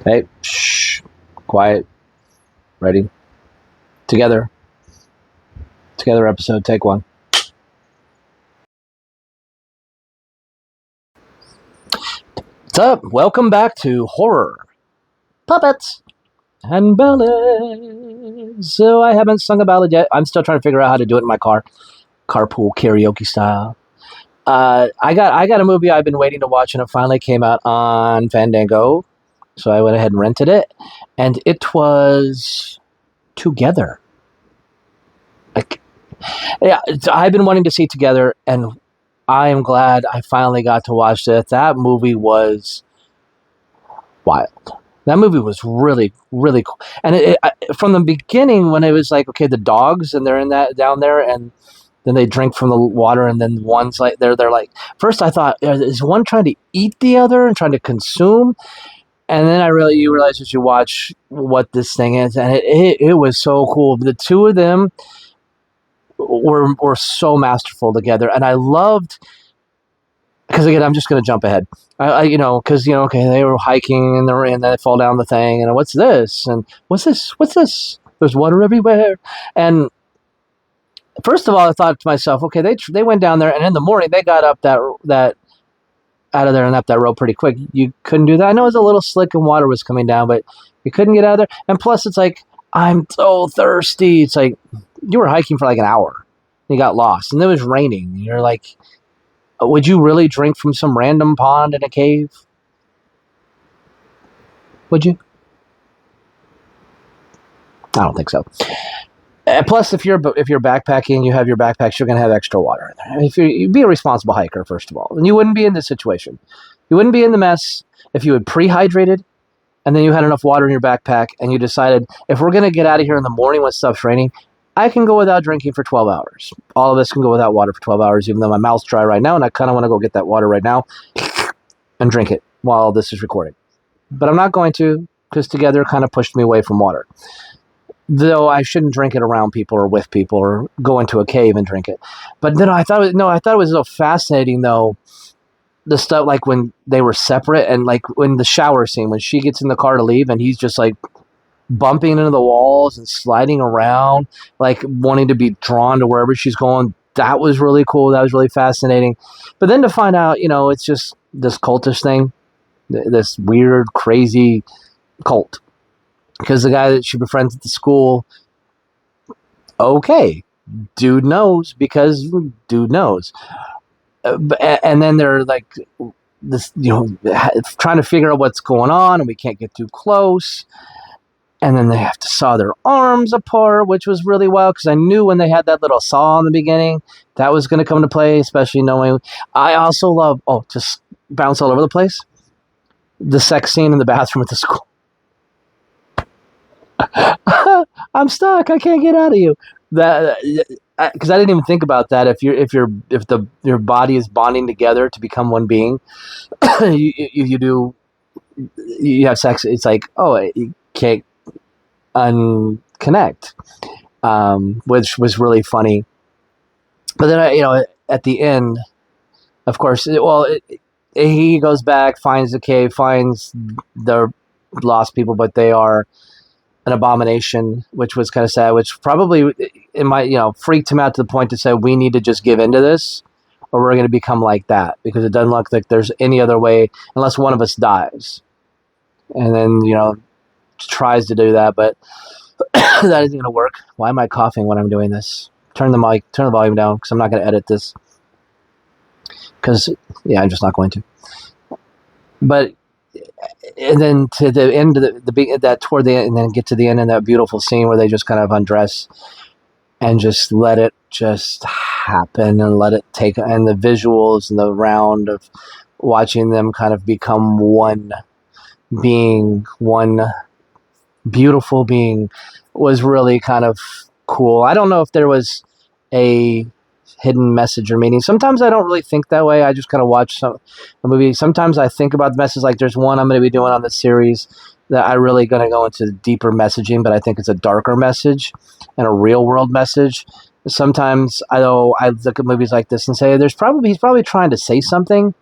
Hey, shh, quiet, ready, together, together episode, take one. What's up? Welcome back to Horror, Puppets, and Ballads. So I haven't sung a ballad yet. I'm still trying to figure out how to do it in my car, carpool karaoke style. I got a movie I've been waiting to watch, and it finally came out on Fandango. So I went ahead and rented it, and it was Together. Like, yeah, I've been wanting to see Together, and I am glad I finally got to watch it. That movie was wild. That movie was really, really cool. And from the beginning, when it was like, okay, the dogs and they're in that down there, and then they drink from the water, and then one's like, they're like, first I thought, is one trying to eat the other and trying to consume? And then you realize as you watch what this thing is, and it was so cool. The two of them were so masterful together, and I loved because again, I'm just going to jump ahead. Because okay, they were hiking and they fall down the thing, and what's this? And what's this? What's this? There's water everywhere. And first of all, I thought to myself, okay, they went down there, and in the morning they got up that out of there and up that road pretty quick. You couldn't do that. I know it was a little slick and water was coming down, but you couldn't get out of there. And plus, it's like I'm so thirsty. It's like you were hiking for like an hour, and you got lost, and it was raining. You're like, would you really drink from some random pond in a cave? Would you? I don't think so. Plus, if you're backpacking, you have your backpacks, you're going to have extra water in there. If you'd be a responsible hiker, first of all, and you wouldn't be in this situation. You wouldn't be in the mess if you had pre-hydrated and then you had enough water in your backpack and you decided, if we're going to get out of here in the morning when stuff's raining, I can go without drinking for 12 hours. All of us can go without water for 12 hours, even though my mouth's dry right now, and I kind of want to go get that water right now and drink it while this is recording. But I'm not going to, because Together kind of pushed me away from water. Though I shouldn't drink it around people or with people or go into a cave and drink it. But then I thought it was so fascinating, though, the stuff like when they were separate and like when the shower scene, when she gets in the car to leave and he's just like bumping into the walls and sliding around, like wanting to be drawn to wherever she's going. That was really cool. That was really fascinating. But then to find out, it's just this cultish thing, this weird, crazy cult. Because the guy that she befriends at the school, okay, dude knows because dude knows. And then they're like this, trying to figure out what's going on, and we can't get too close. And then they have to saw their arms apart, which was really wild because I knew when they had that little saw in the beginning, that was going to come into play, especially knowing I also love, just bounce all over the place, the sex scene in the bathroom at the school. I'm stuck. I can't get out of you. That because I didn't even think about that. If your body is bonding together to become one being, you have sex. It's like, you can't unconnect, which was really funny. But then at the end, of course, he goes back, finds the cave, finds the lost people, but they are an abomination, which was kind of sad, which probably it might, freaked him out to the point to say, we need to just give into this or we're going to become like that, because it doesn't look like there's any other way unless one of us dies. And then, tries to do that, but that isn't going to work. Why am I coughing when I'm doing this? Turn the volume down because I'm not going to edit this. Because, I'm just not going to. But and then to the end of that toward the end, and then get to the end of that beautiful scene where they just kind of undress and just let it just happen and let it take, and the visuals and the round of watching them kind of become one being, one beautiful being, was really kind of cool. I don't know if there was a hidden message or meaning. Sometimes I don't really think that way. I just kind of watch a movie. Sometimes I think about the message. Like there's one I'm going to be doing on this series that I really going to go into deeper messaging, but I think it's a darker message and a real world message. Sometimes I look at movies like this and say he's probably trying to say something,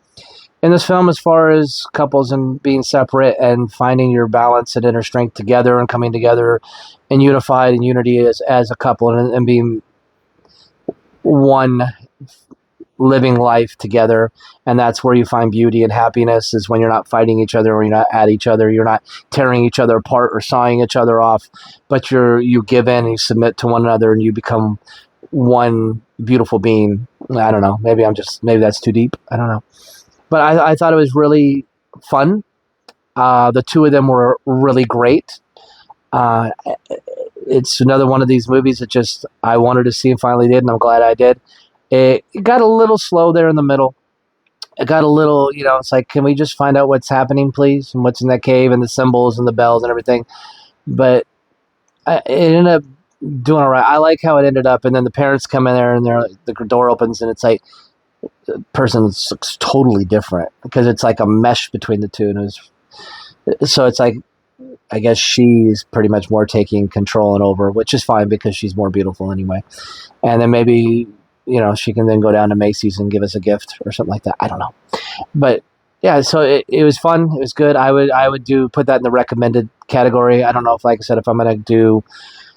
in this film as far as couples and being separate and finding your balance and inner strength together and coming together and unified and unity as a couple and being one living life together. And that's where you find beauty and happiness, is when you're not fighting each other or you're not at each other, you're not tearing each other apart or sawing each other off, but you give in and you submit to one another and you become one beautiful being. I don't know, maybe that's too deep, I don't know, but I thought it was really fun. The two of them were really great. uh, it's another one of these movies that just I wanted to see and finally did, and I'm glad I did. It got a little slow there in the middle. It got a little, it's like, can we just find out what's happening, please, and what's in that cave and the symbols and the bells and everything? But it ended up doing all right. I like how it ended up, and then the parents come in there and the door opens and it's like the person looks totally different because it's like a mesh between the two, and so it's like I guess she's pretty much more taking control and over, which is fine because she's more beautiful anyway. And then maybe, she can then go down to Macy's and give us a gift or something like that. I don't know. But yeah, so it was fun. It was good. I would put that in the recommended category. I don't know if, like I said, if I'm going to do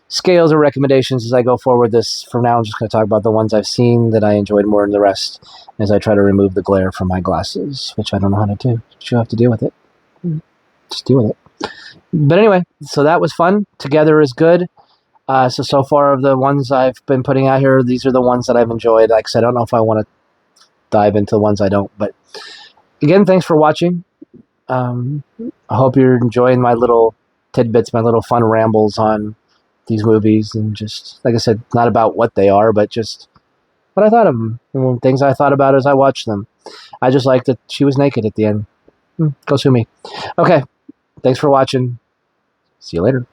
scales or recommendations as I go forward this. From now, I'm just going to talk about the ones I've seen that I enjoyed more than the rest as I try to remove the glare from my glasses, which I don't know how to do. But you have to deal with it. Just deal with it. But anyway, so that was fun. Together is good. So far of the ones I've been putting out here, these are the ones that I've enjoyed. Like I said, I don't know if I want to dive into the ones I don't. But again, thanks for watching. I hope you're enjoying my little tidbits, my little fun rambles on these movies. And just, like I said, not about what they are, but just what I thought of them. And things I thought about as I watched them. I just liked that she was naked at the end. Go sue me. Okay, thanks for watching. See you later.